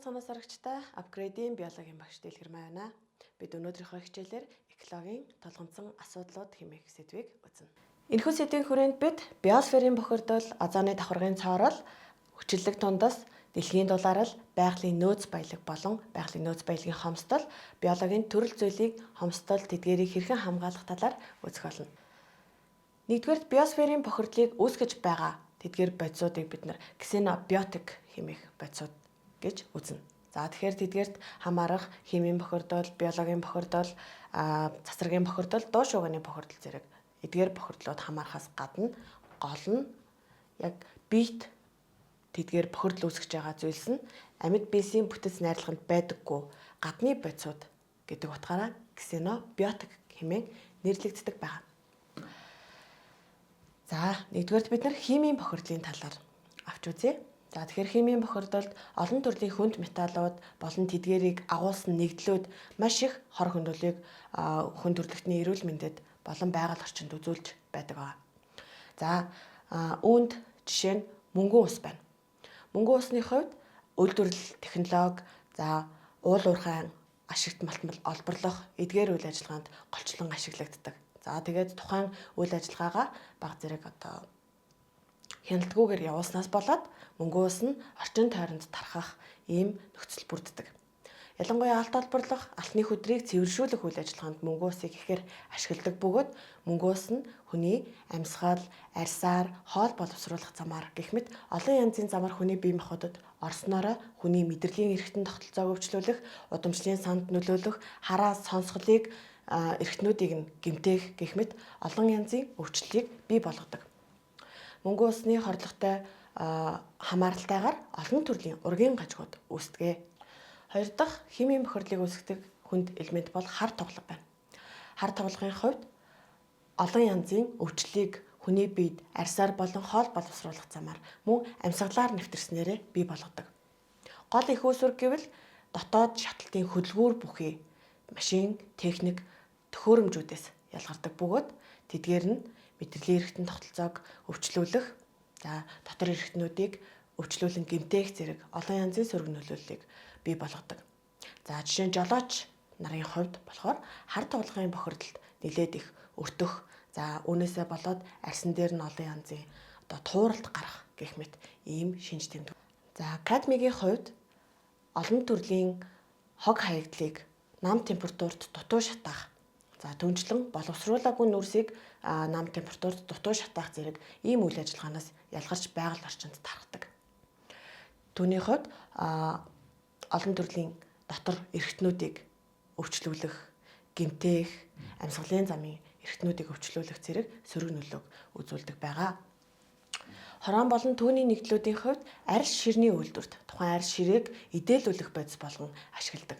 цаанаас арагчтай апгрейдийн биологийн багш Дэлгэр байна. Бид өнөөдрийнхөө хичээлээр экологийн толгомцсон асуудлууд хэмээх сэдвийг үзнэ. Энэхүү сэдвийн хүрээнд бид биосферийн бохирдол, озоны давхаргын цоорол, хүчлэг тундас, дэлхийн дулаарал, байгалийн нөөц баялаг болон байгалийн нөөц баялагын хомсдол, биологийн төрөл зүйлийг хомсдол тэдгээрийг хэрхэн хамгаалах талаар үзэх болно. Нэгдүгээр биосферийн бохирдлыг үүсгэж байгаа тэдгээр бодисуудыг бид ксенобиотик хэмээх бодисууд гэж үзнэ. За тэгэхээр тэдгээрт хамаарах химийн бохирдол, биологийн бохирдол, цацрагийн бохирдол, дуу шуугины бохирдол зэрэг эдгээр бохирдлууд хамаарахаас гадна гол нь яг биет тэдгээр бохирдол үүсгэж байгаа зүйлс нь амьд биесийн бүтэц найрлаганд байдаггүй гадны бодисууд гэдэг утгаараа ксенобиотик хэмээн нэрлэгддэг байна. За нэгдүгээрт бид химийн бохирдлын талаар авч үзье. За тэгэхээр химийн бохирдолд олон төрлийн хүнд металлууд болон тэдгээрийг агуулсан нэгдлүүд маш их хор хөндөлийг хүн төрөлхтний эрүүл мэндэд болон байгаль орчинд үзүүлж байдаг байна. За үүнд жишээ нь мөнгөн ус байна. Мөнгөн усны хувьд үйлдвэрлэл технологи, за уул уурхайн ашигт малтмал олборлох эдгээр үйл ажиллагаанд голчлон ашиглагддаг. За тэгээд тухайн үйл ажиллагаагаа баг зэрэг хяналтгүйгээр явуулснаас болоод мөнгөн ус нь орчин тойронд тархах ийм нөхцөл бүрддэг. Ялангуяа алт олборлох, алтны хөдрийг цэвэршүүлэх үйл ажиллагаанд мөнгөн усыг ихээр ашигладаг бөгөөд мөнгөн ус нь хүний амьсгал, арьсаар, хоол боловсруулах замаар гэх мэт олон янзын замаар хүний бие махбодод орсноороо хүний мэдрэлийн эрхтэн тогтолцоог өвчлүүлэх, удамшлын санд нөлөөлөх, хараа сонсголыг эрхтнүүдийг нь гэмтээх гэх мэт олон янзын өвчлөлийг бий болгодог. Мөнгөн усны хорлоготой хамааралтайгаар олон төрлийн ургийн гажигууд үүсдэг. Хоёр дахь химийн бохирдлыг үүсгэдэг хүнд элемент бол хар тоглого байна. Хар тоглогын хувьд олон янзын өвчлөлийг хүний биед арьсаар болон хоол боловсруулах замаар мөн амьсгалаар нэвтэрснээрээ бий болгодог. Гол их үүсвэр гэвэл дотоод шатлалтын хөдөлгүүр бүхий машин, техник, төхөөрөмжүүдээс ялгардаг бөгөөд тэдгээр нь мэдрэлийн эрхтэн тогтолцоог өвчлүүлэх, за дотор эрхтнүүдийг өвчлүүлэн гэмтээх зэрэг олон янзын сөрөг нөлөөллийг бий болгодог. За жишээ нь жолооч нарын хувьд болохоор хар тоглохын бохирдолд нэлээд их өртөх, за үүнээсээ болоод арьсан дээр нь олон янзын тууралт гарах гэх мэт ийм шинж тэмдэг. За кадмигийн хувьд олон төрлийн хог хаягдлыг нам температурт дутуу шатаах, за түнчлэн боловсруулаагүй нүрсийг нам температурт дутуу шатаах зэрэг ийм үйл ажиллагаанаас ялгарч байгаль орчинд тархдаг. Түүний хувьд олон төрлийн дотор эрхтнүүдийг өвчлүүлэх, гэмтээх, амьсгалын замын эрхтнүүдийг өвчлүүлэх зэрэг сөрөг нөлөөг үзүүлдэг байгаа. Хорон болон түүний нэгдлүүдийн хувьд арьс ширний үйлдвэрт тухайн арьс ширийг эдээлүүлэх бодис болгон ашигладаг.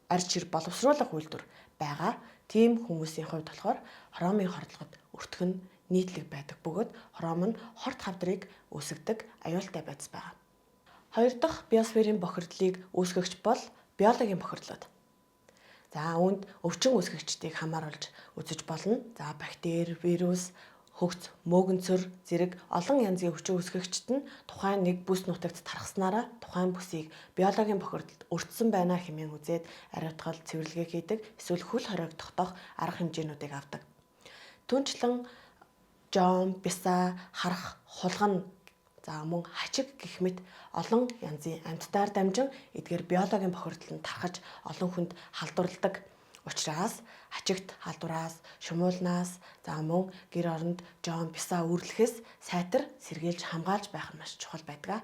Арьс шир боловсруулах үйлдвэр байгаа. Тийм хүмүүсийн хувьд болохоор хромын хордлогод өртөх нь нийтлэг байдаг бөгөөд хром нь хорт хавдрыг үүсгэдэг аюултай бодис байгаа. Хоёр дахь биосферийн бохирдлыг үүсгэгч бол биологийн бохирдлууд. За үүнд өвчин үүсгэгчдийг хамааруулж үзэж болно. За бактери, вирус, хөгц, мөөгөнцөр зэрэг олон янзын өвчин үүсгэгчд нь тухайн нэг бүс нутагт тархснараа тухайн бүсийг биологийн бохирдолд өртсөн байна хэмээн үзээд ариутгал цэвэрлэгээ хийдэг, эсвэл хөл хоройг тогтоох арга хэмжээнүүдийг авдаг. Түүнчлэн жом, бясаа, харах, хулгана, за мөн хачиг гэх мэт олон янзын амьтдаар дамжин эдгээр биологийн бохирдолд тархаж олон хүнд халдварладаг учраас хачигт халдвараас, шумуулнаас, за мөн гэр оронд жом, бясаа үүрлэхээс сайтар сэргийлж хамгаалж байх нь маш чухал байдаг.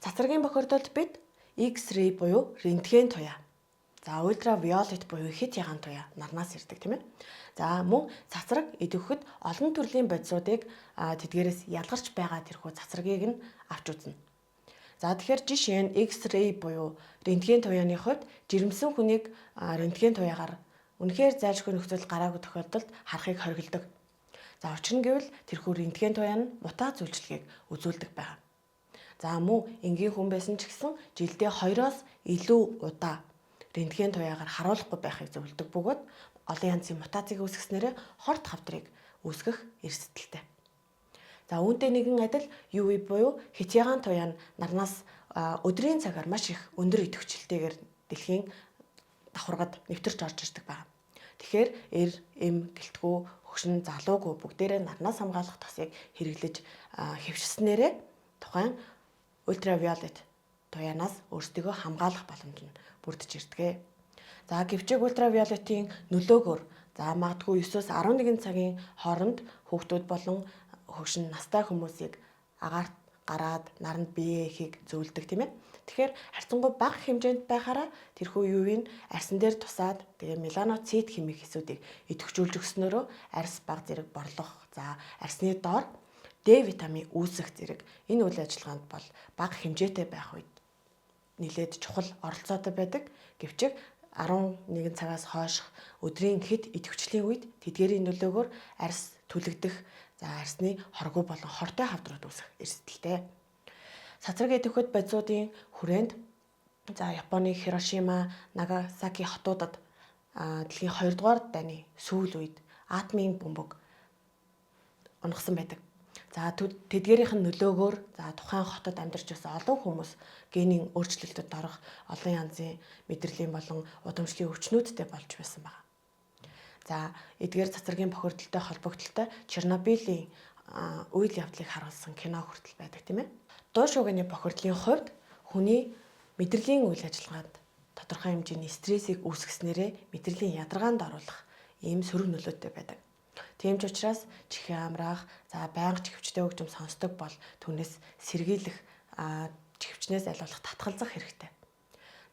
Цацрагийн бохирдолд бид X-ray буюу рентген туяа, за ультравиолет буюу хэд ягаан туяа нарнаас ирдэг тийм ээ. За мөн цацраг идэвхэд олон төрлийн бодисуудыг тэдгээрээс ялгарч байгаа тэрхүү цацрагийг нь авч үзнэ. За тэгэхээр жишээ нь X-ray буюу рентген туяаны хувьд жирэмсэн хүнийг рентген туяагаар үнэхээр зайлшгүй нөхцөл гараагүй тохиолдолд харахыг хоригддог. За учир нь гэвэл тэрхүү рентген туяа нь мутац үйлчилгээг үзүүлдэг байна. За мөн энгийн хүн байсан ч гэсэн жилдээ 2-оос илүү удаа рентген туяагаар харуулахгүй байхыг зөвлөдөг бөгөөд олон янзын мутацийг үүсгэснээр хорт хавдрыг үүсгэх эрсдэлтэй. За үүнтэй нэгэн адил UV буюу хэтягаан туяа нь нарнаас өдрийн цагаар маш их өндөр идэвхжэлтэйгээр дэлхийн давхаргад нэвтэрч орж ирдэг байна. Тэгэхээр эр, эм, гэлтгүү, хөгшин, залуугүй бүгдээрээ нарнаас хамгаалах тосыг хэрэглэж хэвшснээрээ тухайн ультравиолет туяанаас өөрсдийгөө хамгаалах боломж нь бүрдэж ирдэг. За гэвчиг ультравиолетийн нөлөөгөөр магадгүй 9-11 цагийн хооронд хүүхдүүд болон хөгшин настай хүмүүсийг агаарт гараад наранд бие эхийг зөвлөдөг тийм ээ. Тэгэхээр харьцангуй бага хэмжээнд байхаараа тэрхүү UV-ийн арьсан дээр тусаад тэгээ меланоцит хэмээх хэсүүдийг идэвхжүүлж өгснөөрөө арьс бага зэрэг борлох, арьсны доор D витамин үүсэх зэрэг энэ үйл ажиллагаанд бол бага хэмжээтэй байх үед нэлээд чухал оролцоотой байдаг. Гэвч 11 цагаас хойш өдрийн хэд идэвхжлийн үед тэдгээрийн нөлөөгөөр арьс түлэгдэх, арьсны хоргүй болон хортой хавдрууд үүсэх эрсдэлтэй. Сацраг идэвхэд бодисуудын хүрээнд Японы Хирошима, Нагасаки хотуудад дэлхийн 2 дугаар дайны сүүл үед атомын бөмбөг унгасан байдаг. Тэдгээрийнх нь нөлөөгөөр тухайн хотод амьдарч байсан олон хүмүүс генийн өөрчлөлтөд орох, олон янзын мэдрэлийн болон удамшлын өвчнүүдтэй болж байсан байна. Эдгээр цацрагийн бохирдолтой холбогдлолтой Чернобылийн үйл явдлыг харуулсан кино хүртэл байдаг тийм ээ. Дуу шуугины бохирдлын хувьд хүний мэдрэлийн үйл ажиллагаанд тодорхой хэмжээний стрессийг үүсгэснээрээ мэдрэлийн ядаргаанд оруулах ийм сөрөг нөлөөтэй байдаг. Тийм ч учраас чихээ амраах, байнга чихвчтэй хөгжим сонсдог бол түүнээс сэргийлэх, чихвчнээс айлуулах татгалзах хэрэгтэй.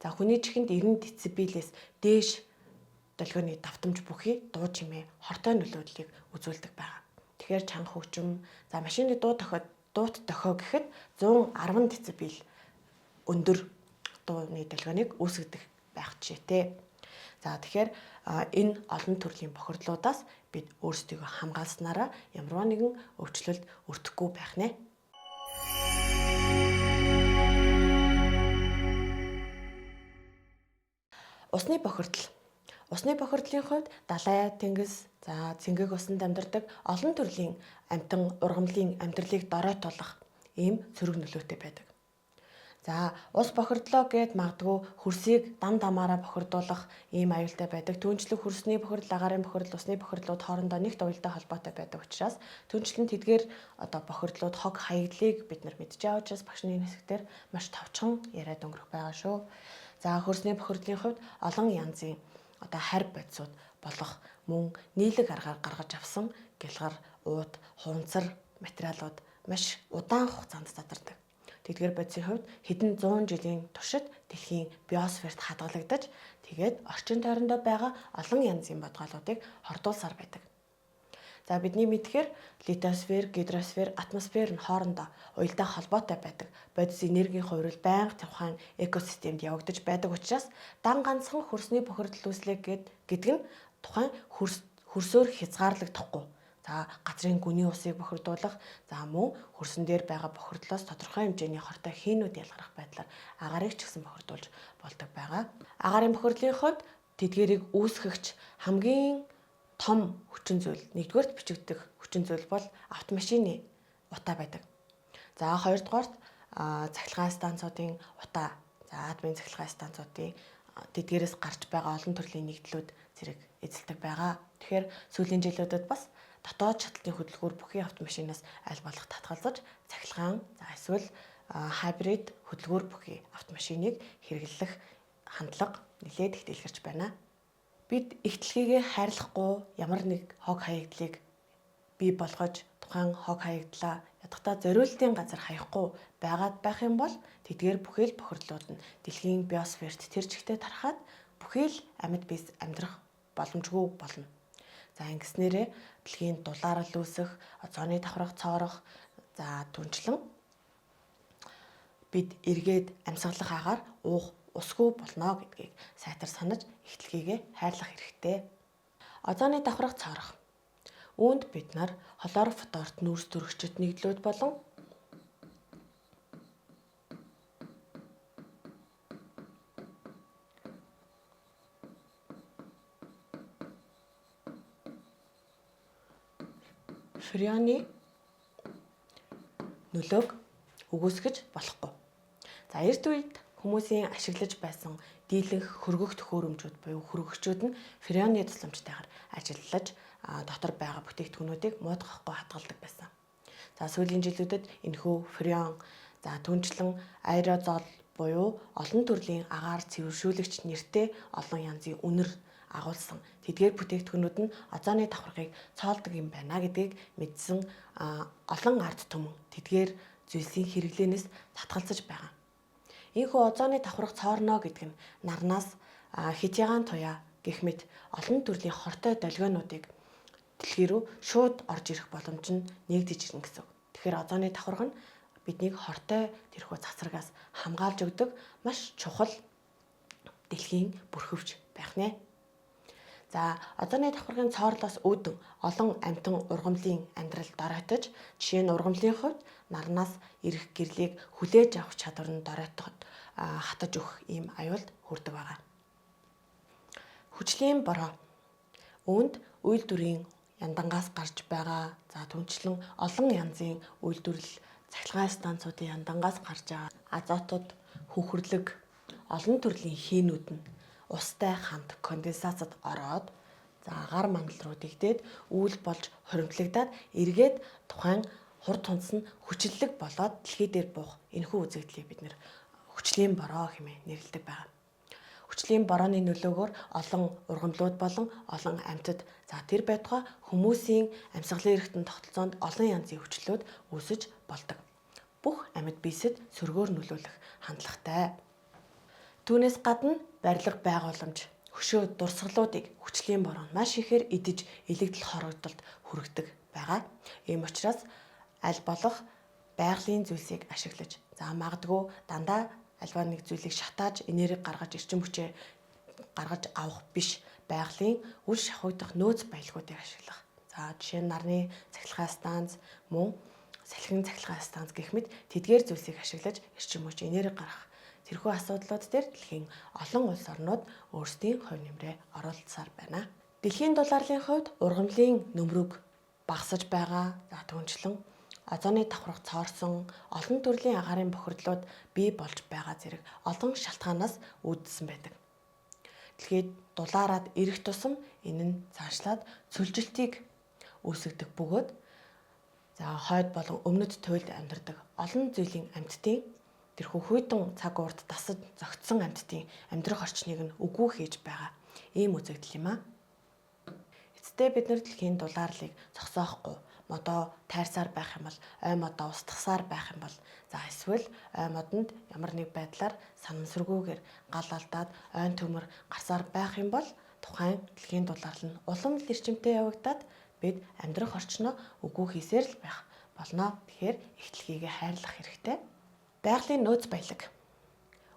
Хүний чихэнд 90 децибелээс дээш долгионы давтамж бүхий дуу чимээ хортой нөлөөдлийг үзүүлдэг байна. Тэгэхээр чанга хөгжим, машины дуут дохио гэхэд 110 децибел өндөр дууны долгионыг үүсгэж байх жишээтэй. Тэгэхээр энэ олон төрлийн бохирдлуудаас бид өөрсдийгөө хамгаалснараа ямарваа нэгэн өвчлөлд өртөхгүй байх нэ. Усны бохирдол. Усны бохирдлын хувьд далай тэнгис, цэнгэг усанд амьдардаг олон төрлийн амьтан ургамлын амьдралыг доройтуулах ийм сөрөг нөлөөтэй байдаг. Ус бохирдлоо гээд магадгүй хөрсийг дам дамаараа бохирдуулах ийм аюултай байдаг. Түүнчлэн хөрсний бохирдол, агаарын бохирдол, усны бохирдлууд хоорондоо нэгт уялдаа холбоотой байдаг учраас түүнчлэн тэдгээр бохирдлууд хог хаягдлыг бид нар мэдж байгаа учраас багшны хэсэгтэр маш товчхон яриад өнгөрөх байгаа шүү. Хөрсний бохирдлын хувьд олон янзын харь бодисууд болох мөн нийлэг аргаар гаргаж авсан гялгар, уут, хуванцар материалууд маш удаан хугацаанд задардаг. Тэдгээр бодисын хувьд хэдэн 100 жилийн туршид дэлхийн биосферт хадгалагдаж тэгээд орчин тойрондоо байгаа олон янзын бодгоолуудыг хордуулсаар байдаг. Бидний мэдхээр литосфер, гидросфер, атмосфер нь хоорондоо уялдаа холбоотой байдаг. Бодис энергийн хувирал байнга тухайн экосистемд явагдаж байдаг учраас дан ганцхан хөрсний бохирдол үүслэх гэдэг нь тухайн хөрсөөр хязгаарлагдахгүй. Газрын гүний усыг бохирдуулах, мөн хөрсөн дээр байгаа бохирдлоос тодорхой хэмжээний хортой хийнүүд ялгарах байдлаар агаарыг ч гэсэн бохирдуулж болдог байгаа. Агаарын бохирдлын хувьд тэдгээрийг үүсгэгч хамгийн том хүчин зүйл, нэгдүгээрт бичигдэх хүчин зүйл бол автомашины утаа байдаг. Хоёрдугаарт цахилгаан станцуудын утаа, адмын цахилгаан станцуудын тэдгээрээс гарч байгаа олон төрлийн нэгдлүүд зэрэг эзэлдэг байгаа. Тэгэхээр сүүлийн жилүүдэд бас дотоод шатлалтын хөдөлгүүр бүхий автомашинаас аль болох татгалзаж цахилгаан эсвэл хайбрид хөдөлгүүр бүхий автомашиныг хэрэглэх хандлага нэлээд их дэлгэрч байна. Бид ихтлгийгээ хайрлахгүй ямар нэг хог хаягдлыг бий болгож тухайн хог хаягдлаа ядахтаа зориултын газар хаяхгүй байгаад байх юм бол тэдгээр бүхий л бохирдлууд нь дэлхийн биосферт тэр чигтээ тархаад бүхий л амьд биес амьдрах боломжгүй болно. Ингэснээрээ дэлхийн дулаарл үүсэх, озоны давхрах цоорох, түнчлэн бид эргээд амьсгалах агаар уух усгүй болно гэдгийг сайтар санаж ихтлгийгээ хайрлах хэрэгтэй. Озоны давхрах цоорох. Үүнд бид нар хлор фторт нүүрс төрөгчд нэгдлүүд болон фреоны нөлөөг үгүйсгэж болохгүй. За эрт үед хүмүүсийн ашиглаж байсан дийлэнх хөргөх төхөөрөмжүүд буюу хөргөгчүүд нь фреоны тусламжтайгаар ажиллаж дотор байгаа бүтээгдэхүүнүүдийг муудахгүй хадгалдаг байсан. За сүүлийн жилүүдэд энэхүү фреон түүнчлэн аэрозол буюу олон төрлийн агаар цэвэршүүлэгч нэртэй олон янзын үнэр агуулсан тэдгээр бүтээгдэхүүнүүд нь озоны давхаргыг цоолдог юм байна гэдгийг мэдсэн олон ард түмэн тэдгээр зүйлсийн хэрэглэнээс татгалзаж байгаа. Ийхүү озоны давхарга цоорно гэдэг нь нарнаас хитягаан туяа гэх мэт олон төрлийн хортой долгионуудыг дэлхий рүү шууд орж ирэх боломж нь нэгдэж ирнэ гэсэн үг. Тэгэхээр озоны давхарга нь биднийг хортой тэрхүү цацрагаас хамгаалж өгдөг маш чухал дэлхийн бүрхөвч байх нэ. За озоны давхаргын цоорлоос үүдэн олон амьтан ургамлын амьдралд доройтож, жишээ нь ургамлын хувьд нарнаас ирэх гэрлийг хүлээж авах чадвар нь доройтоход хатаж өгөх ийм аюулд хүрдэг байгаа. Хүчлийн бороо. Үүнд үйлдвэрийн яндангаас гарч байгаа, түнчлэн олон янзын үйлдвэрлэл цахилгаан станцуудын яндангаас гарч байгаа азотууд хөхөрлөг олон төрлийн хийнүүд нь устай хамт конденсацад ороод гар мандал руу дэгдээд үүл болж хоримтлагдаад эргээд тухайн хурд тунц нь хүчлэлэг болоод дэлхий дээр буух энэхүү үзэгдлийг бид нэр хүчлийн бороо хэмээн нэрлэдэг байгаа. Хүчлийн борооны нөлөөгөөр олон ургамлууд болон олон амьтад тэр байтугай хүмүүсийн амьсгалын эрхтэн тогтолцоонд олон янзын хүчлүүд үүсэж болдог. Бүх амьд биесэд сөргөөр нөлөөлөх хандлагатай. Түүнээс гадна барилга байгууламж, хөшөө дурсгалуудыг хүчлийн бороо маш ихээр идэж илэгдэл хорогдолд хүргэдэг байгаа. Ийм учраас аль болох байгалийн зүйлсийг ашиглаж, магадгүй дандаа альва нэг зүйлийг шатааж энерги гаргаж эрчим хүчээ гаргаж авах биш, байгалийн үл шахагдах нөөц баялагуудыг ашиглах. Жишээ нь нарны цахилгаан станц, мөн салхин цахилгаан станц гэх мэт тэдгээр зүйлсийг ашиглаж эрчим хүч энерги гаргах. Тэрхүү асуудлууд дээр дэлхийн олон улс орнууд өөрсдийн хувь нэмрээ оруулцаар байна. Дэлхийн дулаалын хувьд ургамлын нөмрөг багасж байгаа. Түүнчлэн озоны давхарга цоорсон, олон төрлийн агаарын бохирдлууд бий болж байгаа зэрэг олон шалтгаанаас үүдсэн байдаг. Дэлхийд дулаараад ирэх тусам энэ нь цаашлаад цөлжилтийг үүсгдэг бөгөөд хойд болон өмнөд туйлд амьдардаг олон зүйлийн амьтдын тэрхүү хүйтэн цаг уурд дасаж зөгтсөн амьтдын амьдрах орчныг нь үгүй хийж байгаа ийм үзэгдэл юм аа. Эцэстээ бид нар дэлхийн дулаарлыг зогсоохгүй модоо тайрсаар байх юм бол, ой модоо устгасаар байх юм бол, эсвэл ой модонд ямар нэг байдлаар санамсаргүйгээр гал алдаад ойн төмөр гарсаар байх юм бол тухайн дэлхийн дулаалал нь улам л эрчимтэй явагдаад бид амьдрах орчноо үгүй хийсээр л байх болно. Тэгэхээр их дэлхийгээ хайрлах хэрэгтэй. Байгалийн нөөц баялаг.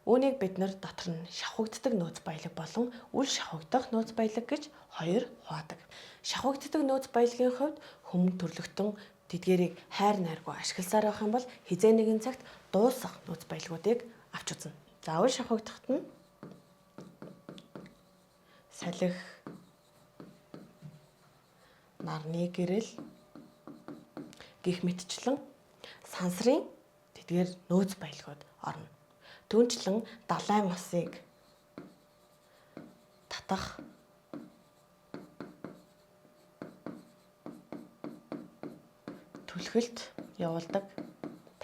Үүнийг бид нар дотор нь шавхагддаг нөөц баялаг болон үл шавхагдах нөөц баялаг гэж хоёр хуваадаг. Шавхагддаг нөөц баялагын хувьд хүм төрлөختөн тэдгэрийг хайр найргүй ашигласаар байх юм бол хизээ нэгэн цагт дуусах нөөц баялагуудыг авч үзнэ. Үл шавхагдахт нь салхи, нарны гэрэл гих мэтчлэн сансрын тэдгээр нөөц баялагууд орно. Түүнчлэн далайн усыг татах, түлхэлт явуулдаг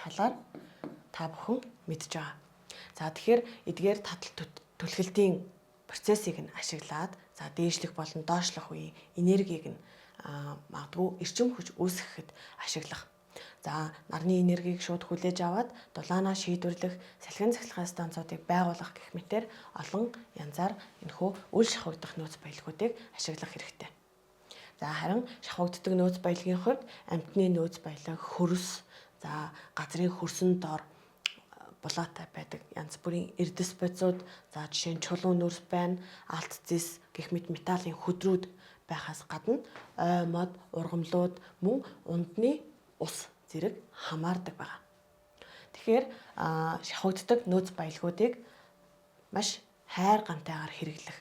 талаар та бүхэн мэдж байгаа. Тэгэхээр эдгээр татал түлхэлтийн процессыг нь ашиглаад дээшлэх болон доошлох үеийн энергийг нь магадгүй эрчим хүч үүсгэхэд ашиглах. Нарны энергийг шууд хүлээж аваад дулаанаа шийдвэрлэх, салхин цахилгаан станцуудыг байгуулах гэх мэтээр олон янзаар энэхүү үл шавхагдах нөөц баялагуудыг ашиглах хэрэгтэй. Харин шавхагддаг нөөц баялагын хувьд амьтны нөөц баялаг, хөрс, газрын хөрсөн дор булаатай байдаг янз бүрийн эрдэс бодисууд, жишээ нь чулуун нүрс байна, алт зис гэх мэт металлын хөдрүүд байхаас гадна ой мод, ургамлууд мөн ундны ус зэрэг хамаардаг байгаа. Тэгэхээр шавхагддаг нөөц баялагуудыг маш хайр гамтайгаар хэрэглэх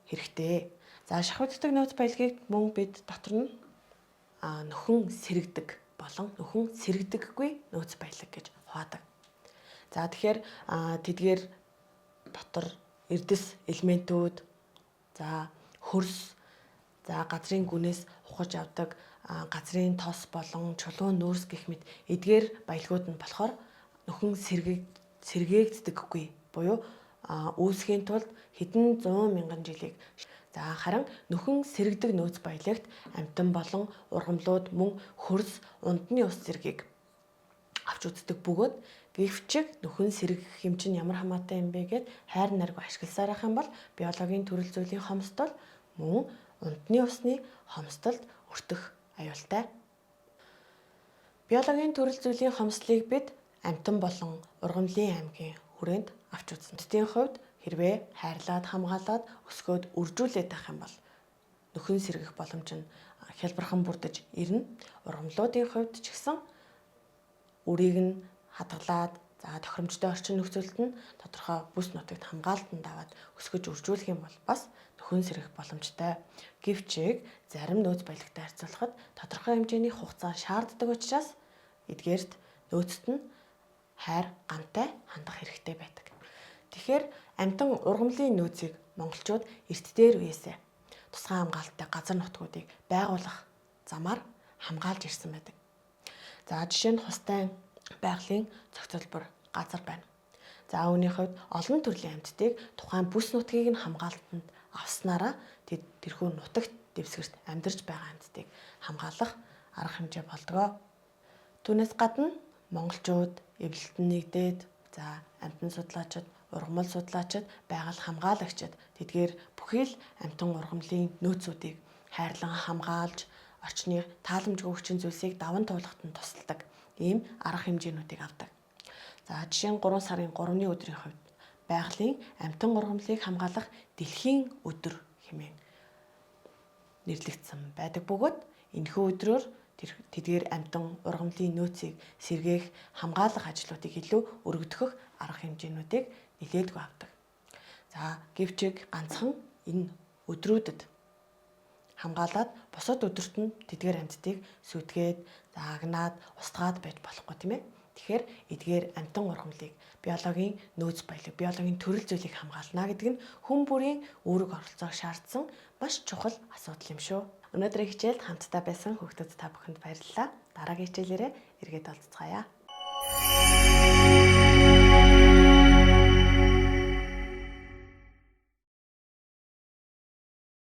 хэрэгтэй. Шавхагддаг нөөц баялагийг мөн бид дотор нь нөхөн сэрэгдэг болон нөхөн сэрэгдэггүй нөөц баялаг гэж хуваадаг. За тэгэхээр тэдгээр дотор эрдэс элементүүд, за хөрс, за газрын гүнээс ухаж авдаг газрын тос болон чулуун нүүрс гэх мэт эдгээр баялагууд нь болохоор нөхөн сэргээгддэггүй буюу үүсгэхийн тулд хэдэн 100 мянган жилийг харин нөхөн сэргдэг нөөц баялагт амьтан болон ургамлууд мөн хөрс ундны ус зэргийг авч үздэг бөгөөд гэвчиг нөхөн сэргэх хэмжин ямар хамаатай юм бэ гэд хайр наргүй ашигласаар ах юм бол биологийн төрөл зүйлийн хомсдол мөн ундны усны хомсдолд өртөх аюултай. Биологийн төрөл зүйлийн хомслыг бид амьтан болон ургамлын аймгийн хүрээнд авч үзнэ. Эдийн хувьд хэрвээ хайрлаад хамгаалаад өсгөөд үржүүлээд байх юм бол нөхөн сэргэх боломж нь хялбархан бүрдэж ирнэ. Ургамлуудын хувьд ч гэсэн үрийг нь хадгалаад тохиромжтой орчин нөхцөлд нь тодорхой бүс нутагт хамгаалтанд аваад өсгөж үржүүлэх юм бол бас нөхөн сэргэх боломжтой. Гэвчиг зарим нөөц баялагтай харьцуулахад тодорхой хэмжээний хугацаа шаарддаг учраас эдгээрт нөөцт нь хайр гамтай хандах хэрэгтэй байдаг. Тэгэхээр амьтан ургамлын нөөцийг монголчууд эрт дээр үеэсээ тусгай хамгаалалттай газар нутгуудыг байгуулах замаар хамгаалж ирсэн байдаг. Жишээ нь хустай байгалийн зохицолбор газар байна. Үүний хувьд олон төрлийн амьтдыг тухайн бүс нутгийг нь хамгаалтанд авснараа тэрхүү нутагт дэвсгэрт амьдарч байгаа амьтдыг хамгаалах арга хэмжээ болдгоо. Түүнээс гадна монголчууд эвлэлтэн нэгдээд амьтан судлаачид, ургамал судлаачид, байгаль хамгаалагчид тэдгээр бүхий л амьтан ургамлын нөөцүүдийг хайрлан хамгаалж орчны тааламжгүй хүчин зүйлсийг даван туулахад нь тусалдаг ийм арга хэмжээнүүдийг авдаг. Жишээ нь 3 сарын 3-ны өдрийн хувьд байгалийн амьтан ургамлыг хамгаалах дэлхийн өдөр хэмээн нэрлэгдсэн байдаг бөгөөд энэхүү өдрөөр тэдгээр амьтан ургамлын нөөцийг сэргээх, хамгаалах ажлуудыг илүү өргөдгөх арга хэмжээнүүдийг нэлээдгүй авдаг. Гэвчиг ганцхан энэ өдрүүдэд хамгаалаад бусад өдөрт нь тэдгээр амьтдыг сүтгээд, агнаад, устгаад байж болохгүй тийм ээ. Тэгэхээр эдгээр амьтан ургамлыг биологийн нөөц баялаг, биологийн төрөл зүйлийг хамгаална гэдэг нь хүн бүрийн үүрэг оролцоог шаардсан маш чухал асуудал юм шүү. Өнөөдрийн хичээлд хамтдаа байсан хүүхдүүд та бүхэнд баярлалаа. Дараагийн хичээлээрээ эргээд уулзцаая.